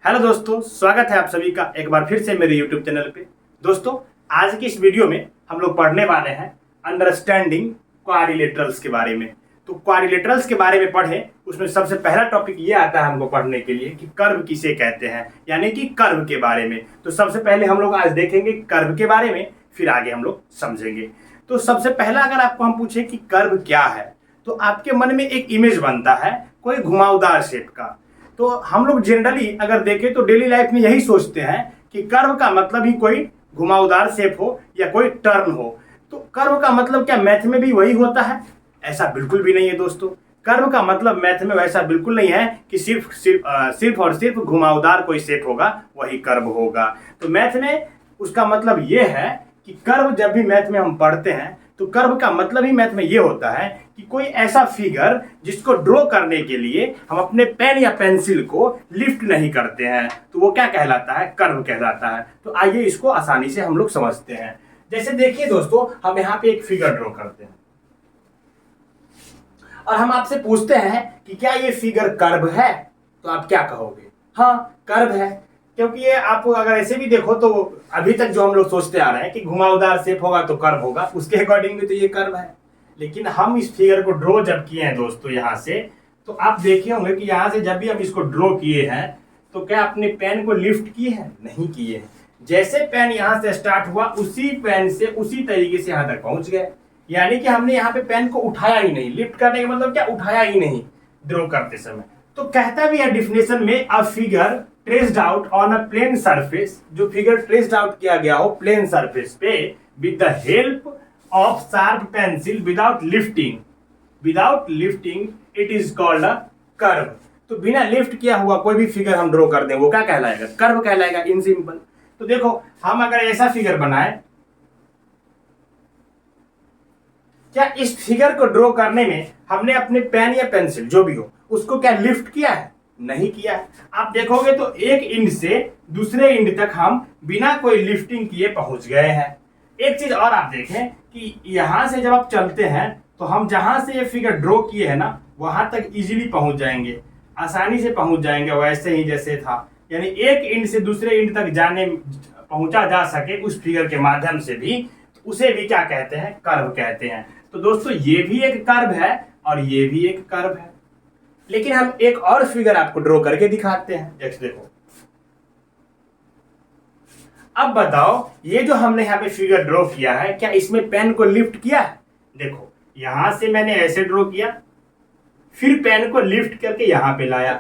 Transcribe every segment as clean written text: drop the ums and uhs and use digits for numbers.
Hello दोस्तों, स्वागत है आप सभी का एक बार फिर से मेरे YouTube चैनल पे। दोस्तों, आज की इस वीडियो में हम लोग पढ़ने वाले हैं अंडरस्टैंडिंग क्वाड्रिलेटरल्स के बारे में। तो क्वाड्रिलेटरल्स के बारे में पढ़ें, उसमें सबसे पहला टॉपिक ये आता है हमको पढ़ने के लिए कि कर्व किसे कहते हैं, यानी कि कर्व के बारे में। तो सबसे पहले हम लोग आज देखेंगे कर्व के बारे में, फिर आगे हम लोग समझेंगे। तो सबसे पहला अगर आपको हम पूछे कि कर्व क्या है, तो आपके मन में एक इमेज बनता है कोई घुमावदार शेप का। तो हम लोग जनरली अगर देखें तो डेली लाइफ में यही सोचते हैं कि कर्व का मतलब ही कोई घुमावदार शेप हो या कोई टर्न हो। तो कर्व का मतलब क्या मैथ में भी वही होता है? ऐसा बिल्कुल भी नहीं है दोस्तों। कर्व का मतलब मैथ में वैसा बिल्कुल नहीं है कि सिर्फ और सिर्फ घुमावदार कोई शेप होगा वही कर्व होगा। तो मैथ में उसका मतलब ये है कि कर्व जब भी मैथ में हम पढ़ते हैं तो कर्व का मतलब ही मैथ में ये होता है कि कोई ऐसा फिगर जिसको ड्रॉ करने के लिए हम अपने पेन या पेंसिल को लिफ्ट नहीं करते हैं, तो वो क्या कहलाता है? कर्व कहलाता है। तो आइए इसको आसानी से हम लोग समझते हैं। जैसे देखिए दोस्तों, हम यहाँ पे एक फिगर ड्रॉ करते हैं और हम आपसे पूछते हैं कि क्या ये फिगर कर्व है? तो आप क्या कहोगे? हाँ, कर्व है। क्योंकि ये आप अगर ऐसे भी देखो तो अभी तक जो हम लोग सोचते आ रहे हैं कि घुमावदार शेप होगा तो कर्व होगा, उसके अकॉर्डिंग भी तो ये कर्व है। लेकिन हम इस फिगर को ड्रॉ जब किए हैं दोस्तों यहाँ से, तो आप देखे होंगे कि यहाँ से जब भी हम इसको ड्रॉ किए हैं तो क्या अपने पेन को लिफ्ट किए हैं? नहीं किए हैं। जैसे पेन यहाँ से स्टार्ट हुआ उसी पेन से उसी तरीके से यहाँ तक पहुंच गए। यानी कि हमने यहाँ पे पेन को उठाया ही नहीं। लिफ्ट करने का मतलब क्या? उठाया ही नहीं ड्रॉ करते समय। तो कहता भी है डेफिनेशन में, a figure traced out on a plane surface, जो फिगर ट्रेस्ड आउट किया गया हो प्लेन सरफेस पे with the help of sharp pencil without lifting it is called a curve. तो बिना लिफ्ट किया हुआ कोई भी फिगर हम ड्रॉ कर दें वो क्या कहलाएगा? कर्व कहलाएगा, इन सिंपल। तो देखो, हम अगर ऐसा फिगर बनाए, क्या इस फिगर को ड्रॉ करने में हमने अपने पेन या पेंसिल जो भी हो उसको क्या लिफ्ट किया है? नहीं किया है। आप देखोगे तो एक इंड से दूसरे इंड तक हम बिना कोई लिफ्टिंग किए पहुंच गए हैं। एक चीज और आप देखें कि यहां से जब आप चलते हैं तो हम जहां से ये फिगर ड्रॉ किए हैं ना, वहां तक इजीली पहुंच जाएंगे, आसानी से पहुंच जाएंगे, वैसे ही जैसे था। यानी एक इंड से दूसरे इंड तक पहुंचा जा सके उस फिगर के माध्यम से भी, उसे भी क्या कहते हैं? कर्व कहते हैं। तो दोस्तों, ये भी एक कर्व है और ये भी एक कर्व है। लेकिन हम एक और फिगर आपको ड्रॉ करके दिखाते हैं। जैसे देखो, अब बताओ, ये जो हमने यहाँ पे फिगर ड्रॉ किया है, क्या इसमें पेन को लिफ्ट किया है? देखो, यहां से मैंने ऐसे ड्रॉ किया, फिर पेन को लिफ्ट करके यहां पे लाया।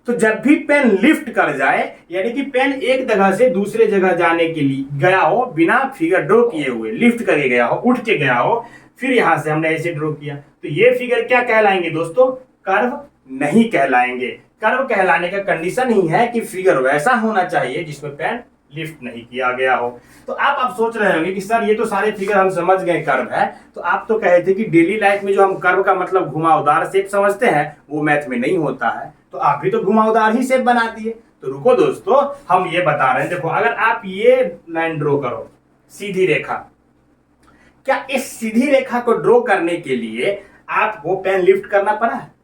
तो जब भी पेन लिफ्ट कर जाए, यानी कि पेन एक जगह से दूसरे जगह जाने के लिए गया हो बिना फिगर ड्रॉ किए हुए, लिफ्ट करके गया हो, उठ के गया हो, फिर यहां से हमने ऐसे ड्रॉ किया, तो ये फिगर क्या कहलाएंगे दोस्तों? कर्व नहीं कहलाएंगे। कर्व कहलाने का कंडीशन ही है कि फिगर वैसा होना चाहिए जिसमें पेन लिफ्ट नहीं किया गया हो। तो आप सोच रहे होंगे कि सर ये तो सारे फिगर हम समझ गए कर्व है, तो आप तो कहे थे कि डेली लाइफ में जो हम कर्व का मतलब घुमावदार शेप समझते हैं वो मैथ में नहीं होता है, तो आप भी तो घुमावदार ही शेप बना दिए। तो रुको दोस्तों, हम ये बता रहे हैं। देखो, अगर आप ये लाइन ड्रॉ करो, सीधी रेखा, क्या इस सीधी रेखा को ड्रॉ करने के लिए आपको पेन लिफ्ट करना पड़ा है?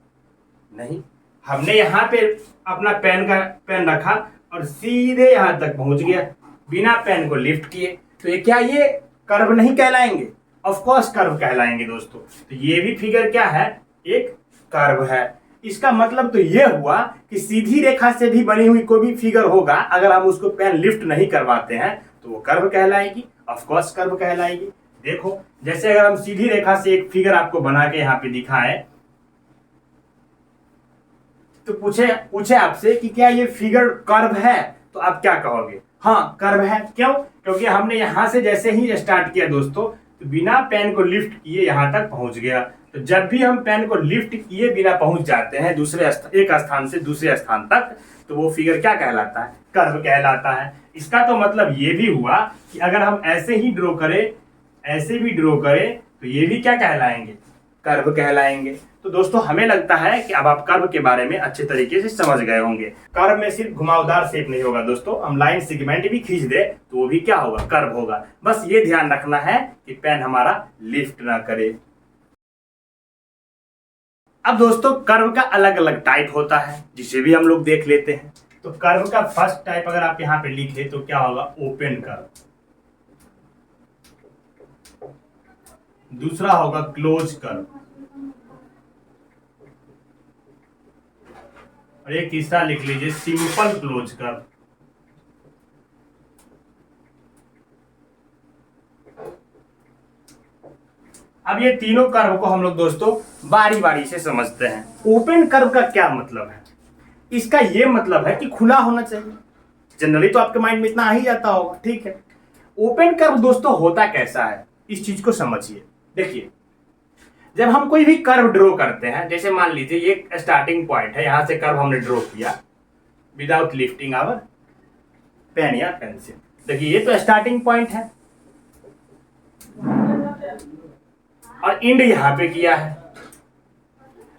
नहीं। हमने यहाँ पे अपना पेन रखा और सीधे यहां तक पहुंच गया बिना पेन को लिफ्ट किए। तो ये क्या ये कर्व नहीं कहलाएंगे? ऑफ कोर्स कर्व कहलाएंगे दोस्तों। तो ये भी फिगर क्या है? एक कर्व है। इसका मतलब तो ये हुआ कि सीधी रेखा से भी बनी हुई कोई भी फिगर होगा, अगर हम उसको पेन लिफ्ट नहीं करवाते हैं तो वो कर्व कहलाएगी, ऑफ कोर्स कर्व कहलाएगी। देखो, जैसे अगर हम सीधी रेखा से एक फिगर आपको बना के यहाँ पे दिखाएं, तो पूछे आपसे कि क्या ये फिगर कर्व है, तो आप क्या कहोगे? हाँ, कर्व है। क्यों? क्योंकि हमने यहां से जैसे ही स्टार्ट किया दोस्तों, तो बिना पेन को लिफ्ट किए यहां तक पहुंच गया। तो जब भी हम पेन को लिफ्ट किए बिना पहुंच जाते हैं एक स्थान से दूसरे स्थान तक, तो वो फिगर क्या कहलाता है? कर्व कहलाता है। इसका तो मतलब ये भी हुआ कि अगर हम ऐसे ही ड्रॉ करें, ऐसे भी ड्रॉ करें, तो ये भी क्या कहलाएंगे? कर्व कहलाएंगे। तो दोस्तों, हमें लगता है कि अब आप कर्व के बारे में अच्छे तरीके से समझ गए होंगे। कर्व में सिर्फ घुमावदार शेप नहीं होगा दोस्तों, हम लाइन सेगमेंट भी खींच दे तो वो भी क्या होगा? कर्व होगा। बस ये ध्यान रखना है कि पेन हमारा लिफ्ट ना करे। अब दोस्तों, कर्व का अलग अलग टाइप होता है जिसे भी हम लोग देख लेते हैं। तो कर्व का फर्स्ट टाइप अगर आप यहां पे लिखे तो क्या होगा, ओपन कर्व। दूसरा होगा क्लोज कर्व, और एक तीसरा लिख लीजिए सिंपल क्लोज कर्व। अब ये तीनों कर्व को हम लोग दोस्तों बारी बारी से समझते हैं। ओपन कर्व का क्या मतलब है? इसका ये मतलब है कि खुला होना चाहिए। जनरली तो आपके माइंड में इतना आ ही जाता होगा, ठीक है। ओपन कर्व दोस्तों होता कैसा है, इस चीज को समझिए। देखिए, जब हम कोई भी कर्व ड्रॉ करते हैं, जैसे मान लीजिए ये स्टार्टिंग पॉइंट है, यहां से कर्व हमने ड्रॉ किया विदाउट लिफ्टिंग आवर पेन या पेंसिल। देखिए ये तो स्टार्टिंग पॉइंट है और एंड यहां पे किया है।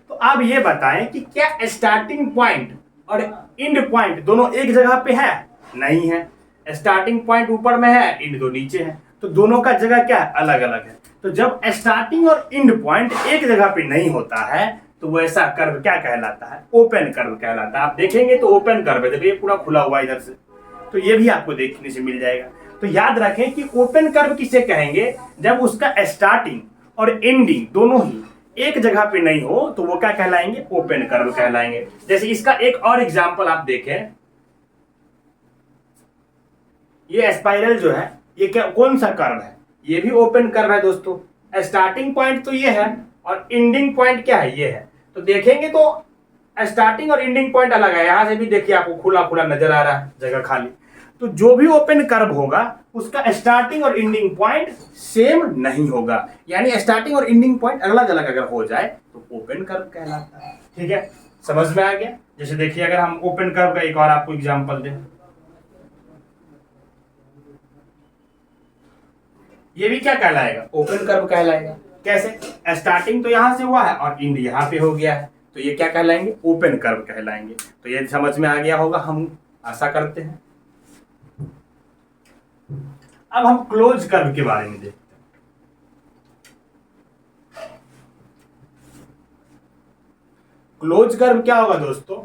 तो आप ये बताएं कि क्या स्टार्टिंग पॉइंट और एंड पॉइंट दोनों एक जगह पे है? नहीं है। स्टार्टिंग पॉइंट ऊपर में है, एंड तो नीचे है, तो दोनों का जगह क्या है, अलग अलग है। तो जब स्टार्टिंग और एंड पॉइंट एक जगह पे नहीं होता है तो वैसा कर्व क्या कहलाता है, ओपन कर्व कहलाता है। आप देखेंगे तो ओपन कर्व है, देखिए ये पूरा खुला हुआ इधर से, तो ये भी आपको देखने से मिल जाएगा। तो याद रखें कि ओपन कर्व किसे कहेंगे, जब उसका स्टार्टिंग और एंडिंग दोनों ही एक जगह पे नहीं हो तो वो क्या कहलाएंगे, ओपन कर्व कहलाएंगे। जैसे इसका एक और एग्जांपल आप देखें, ये स्पाइरल जो है ये क्या कौन सा कर्व है, ये भी ओपन कर्व है दोस्तों। स्टार्टिंग पॉइंट तो ये है और एंडिंग पॉइंट क्या है, ये है। तो देखेंगे तो स्टार्टिंग और एंडिंग पॉइंट अलग है। यहां से भी देखिए आपको खुला खुला नजर आ रहा है, जगह खाली। तो जो भी ओपन कर्व होगा उसका स्टार्टिंग और एंडिंग पॉइंट सेम नहीं होगा, यानी स्टार्टिंग और एंडिंग पॉइंट अलग अलग अगर हो जाए तो ओपन कर्व कहलाता है। ठीक है, समझ में आ गया। जैसे देखिए अगर हम ओपन कर्व का एक और आपको एग्जांपल दें, ये भी क्या कहलाएगा, ओपन कर्व कहलाएगा। कैसे, स्टार्टिंग तो यहां से हुआ है और एंड यहां पे हो गया है, तो ये क्या कहलाएंगे, ओपन कर्व कहलाएंगे। तो ये समझ में आ गया होगा, हम आशा करते हैं। अब हम क्लोज कर्व के बारे में देखते हैं। क्लोज कर्व क्या होगा दोस्तों,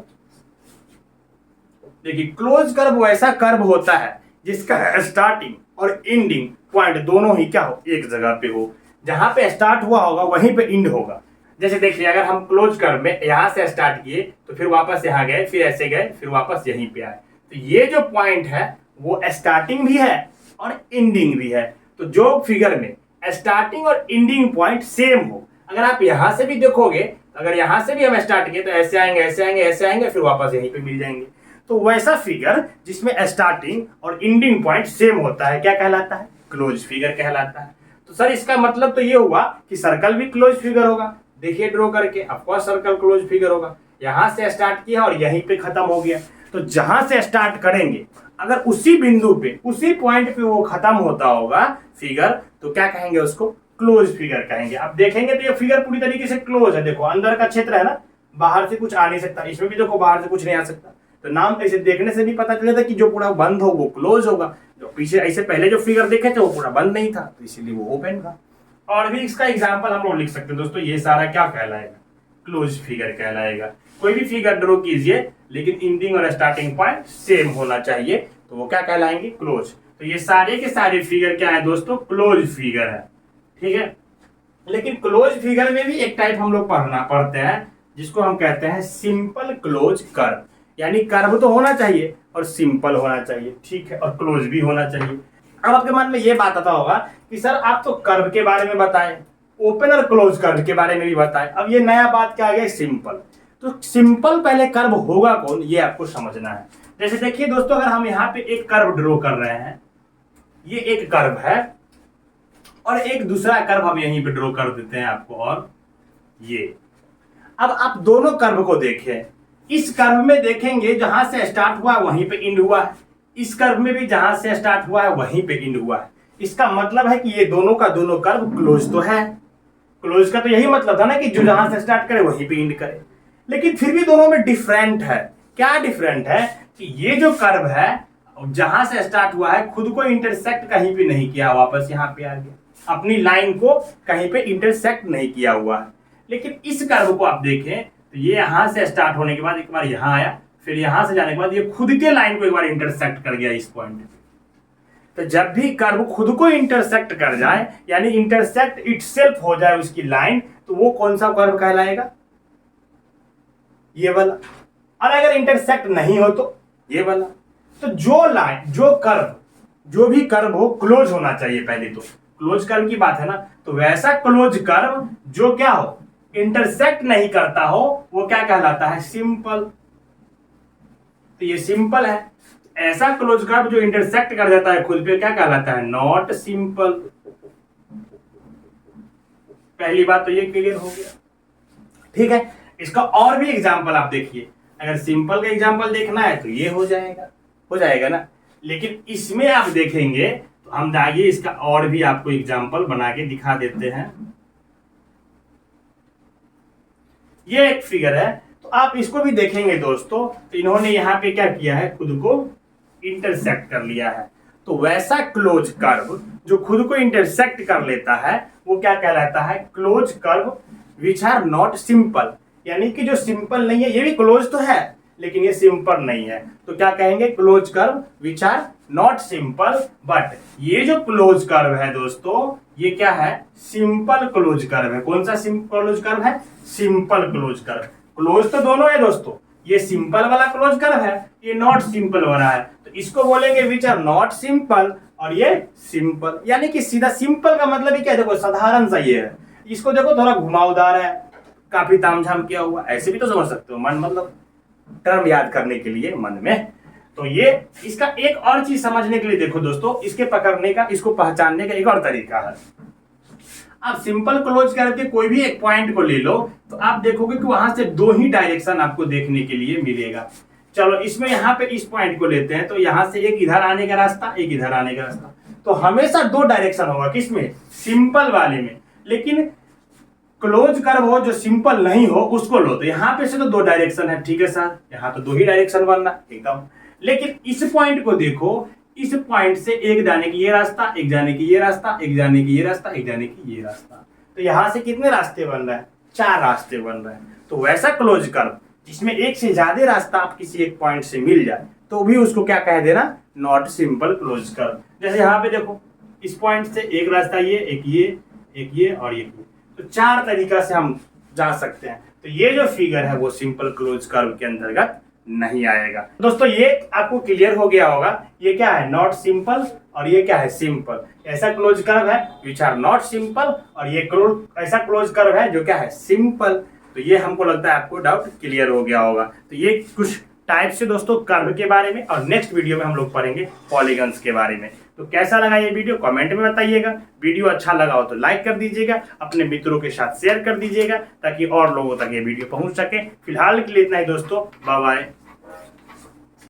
देखिए क्लोज कर्व वैसा कर्व होता है जिसका स्टार्टिंग और एंडिंग पॉइंट दोनों ही क्या हो, एक जगह पे हो। जहां पे स्टार्ट हुआ होगा वहीं पे एंड होगा। जैसे देखिए अगर हम क्लोज कर्व में यहां से स्टार्ट किए तो फिर वापस यहां गए, फिर ऐसे गए, फिर वापस यहीं पे आए, तो ये जो पॉइंट है वो स्टार्टिंग भी है और एंडिंग भी है। तो जो फिगर में स्टार्टिंग और एंडिंग पॉइंट सेम हो, अगर आप यहां से भी देखोगे, अगर यहां से भी हम स्टार्ट किए तो ऐसे आएंगे, ऐसे आएंगे, ऐसे आएंगे, फिर वापस यहीं पे मिल जाएंगे। तो वैसा फिगर जिसमें स्टार्टिंग और एंडिंग पॉइंट सेम होता है क्या कहलाता है, क्लोज फिगर कहलाता है। तो सर इसका मतलब तो ये हुआ कि सर्कल भी क्लोज फिगर होगा। देखिए ड्रॉ करके, ऑफकोर्स सर्कल क्लोज फिगर होगा। यहां से स्टार्ट किया और यहीं पे खत्म हो गया, तो जहां से स्टार्ट करेंगे अगर उसी बिंदु पे, उसी पॉइंट पे वो खत्म होता होगा फिगर, तो क्या कहेंगे उसको, क्लोज फिगर कहेंगे। अब देखेंगे तो ये फिगर पूरी तरीके से क्लोज है। देखो अंदर का क्षेत्र है ना, बाहर से कुछ आ नहीं सकता, इसमें भी देखो बाहर से कुछ नहीं आ सकता। तो नाम ऐसे देखने से भी पता चलेगा कि जो पूरा बंद हो वो क्लोज होगा, जो पीछे ऐसे पहले जो फिगर देखे थे वो पूरा बंद नहीं था, तो इसीलिए वो ओपन था। और भी इसका एग्जांपल हम लोग लिख सकते हैं दोस्तों। ये सारा क्या कहलाएगा, क्लोज फिगर कहलाएगा। कोई भी फिगर ड्रॉ कीजिए लेकिन एंडिंग और स्टार्टिंग पॉइंट सेम होना चाहिए, तो वो क्या कहलाएंगे, क्लोज। तो ये सारे के सारे फिगर क्या है दोस्तों, क्लोज फिगर है। ठीक है, लेकिन क्लोज फिगर में भी एक टाइप हम लोग पढ़ते हैं जिसको हम कहते हैं सिंपल क्लोज कर्व। यानी कर्व तो होना चाहिए और सिंपल होना चाहिए, ठीक है, और क्लोज भी होना चाहिए। अब आपके मन में ये बात आता होगा कि सर आप तो कर्व के बारे में बताएं, ओपन और क्लोज कर्व के बारे में भी बताएं, अब ये नया बात क्या आ गया, सिंपल। तो सिंपल पहले कर्व होगा कौन, ये आपको समझना है। जैसे देखिए दोस्तों, अगर हम यहाँ पे एक कर्व ड्रॉ कर रहे हैं, ये एक कर्व है और एक दूसरा कर्व हम यहीं पे ड्रॉ कर देते हैं आपको, और ये। अब आप दोनों कर्व को देखें, इस कर्व में देखेंगे जहां से स्टार्ट हुआ वहीं पे एंड हुआ है, इस कर्व में भी जहां से स्टार्ट हुआ है वहीं पे एंड हुआ है। इसका मतलब है कि ये दोनों का दोनों कर्व क्लोज तो है। क्लोज का तो यही मतलब था ना कि जो जहां से स्टार्ट करे वहीं पे एंड करे। लेकिन फिर भी दोनों में डिफरेंट है। क्या डिफरेंट है कि ये जो कर्व है जहां से स्टार्ट हुआ है खुद को इंटरसेक्ट कहीं पे नहीं किया, वापस यहाँ पे आ गया, अपनी लाइन को कहीं पे इंटरसेक्ट नहीं किया हुआ है। लेकिन इस कर्व को आप देखें तो ये यहां से स्टार्ट होने के बाद एक बार यहां आया, फिर यहां से जाने के बाद ये खुद के लाइन को एक बार इंटरसेक्ट कर गया इस पॉइंट। तो जब भी कर्व खुद को इंटरसेक्ट कर जाए, यानी इंटरसेक्ट इटसेल्फ हो जाए उसकी लाइन, तो वो कौन सा कर्व कहलाएगा? ये वाला। और अगर इंटरसेक्ट नहीं हो तो ये वाला। तो जो लाइन, जो कर्व, जो भी कर्व हो क्लोज होना चाहिए। पहले तो क्लोज कर्व की बात है ना, तो वैसा क्लोज कर्व जो क्या हो, इंटरसेक्ट नहीं करता हो, वो क्या कहलाता है? सिंपल। तो ये सिंपल है। ऐसा क्लोज कर्व जो इंटरसेक्ट कर देता है खुद पे, क्या कहलाता है? Not simple. पहली बात तो ये क्लियर हो गया। ठीक है, इसका और भी एग्जांपल आप देखिए। अगर सिंपल का एग्जांपल देखना है तो ये हो जाएगा ना। लेकिन इसमें आप देखेंगे तो हम आइए इसका और भी आपको एग्जांपल बना के दिखा देते हैं। ये एक फिगर है, तो आप इसको भी देखेंगे दोस्तों। तो इन्होंने यहाँ पे क्या किया है? खुद को इंटरसेक्ट कर लिया है। तो वैसा क्लोज कर्व जो खुद को इंटरसेक्ट कर लेता है वो क्या कहलाता है? Close curve which are not simple. यानी कि जो सिंपल नहीं है, ये भी क्लोज तो है लेकिन ये सिंपल नहीं है, तो क्या कहेंगे? Close curve which are not simple. But ये जो क्लोज कर्व है दोस्तों, ये क्या है? सिंपल क्लोज कर्व है। कौन सा सिंपल क्लोज कर्व है? Simple close curve. क्लोज तो दोनों है दोस्तों, ये सिंपल वाला क्लोज कर्व है, ये नॉट सिंपल वाला है। तो इसको बोलेंगे विच आर नॉट सिंपल, और ये सिंपल। यानी कि सीधा सिंपल का मतलब ही क्या? देखो साधारण सा ये है। इसको देखो थोड़ा घुमावदार है, काफी तामझाम किया हुआ, ऐसे भी तो समझ सकते हो। मन मतलब टर्म याद करने के लिए मन में। तो ये इसका एक और चीज समझने के लिए देखो दोस्तों, इसके पकड़ने का, इसको पहचानने का एक और तरीका है। आप सिंपल क्लोज करके कोई भी एक पॉइंट को ले लो तो आप देखोगे कि वहां से दो ही डायरेक्शन आपको देखने के लिए मिलेगा। चलो इसमें यहाँ पे इस पॉइंट को लेते हैं, तो यहां से एक इधर आने का रास्ता, एक इधर आने का रास्ता। तो हमेशा दो डायरेक्शन होगा, किसमें? सिंपल वाले में। लेकिन क्लोज कर्व हो जो सिंपल नहीं हो उसको लो, तो यहाँ पे से तो दो डायरेक्शन है। ठीक है सर, यहाँ तो दो ही डायरेक्शन बनना एकदम। लेकिन इस पॉइंट को देखो, इस पॉइंट से एक जाने की ये रास्ता, एक जाने की ये रास्ता, एक जाने की ये रास्ता, एक जाने की ये रास्ता। तो यहां से कितने रास्ते बन रहे हैं? 4 रास्ते बन रहे हैं। तो वैसा क्लोज कर्व जिसमें एक से ज्यादा रास्ता आप किसी एक पॉइंट से मिल जाए तो भी उसको क्या कह देना? Not simple close curve. जैसे यहाँ पे देखो, इस पॉइंट से एक रास्ता ये, एक ये, एक ये और एक ये। तो 4 तरीका से हम जा सकते हैं। तो ये जो फिगर है वो सिंपल क्लोज कर्व के अंतर्गत नहीं आएगा। दोस्तों ये आपको क्लियर हो गया होगा, ये क्या है? नॉट सिंपल, और ये क्या है? सिंपल। ऐसा क्लोज कर्व है विच आर नॉट सिंपल, और ये ऐसा क्लोज कर्व है जो क्या है? सिंपल। तो ये हमको लगता है आपको डाउट क्लियर हो गया होगा। तो ये कुछ टाइप से दोस्तों कर्व के बारे में, और नेक्स्ट वीडियो में हम लोग पढ़ेंगे पॉलीगन्स के बारे में। तो कैसा लगा ये वीडियो कमेंट में बताइएगा। वीडियो अच्छा लगा हो तो लाइक कर दीजिएगा, अपने मित्रों के साथ शेयर कर दीजिएगा ताकि और लोगों तक ये वीडियो पहुंच सके। फिलहाल के लिए इतना ही दोस्तों, बाय बाय।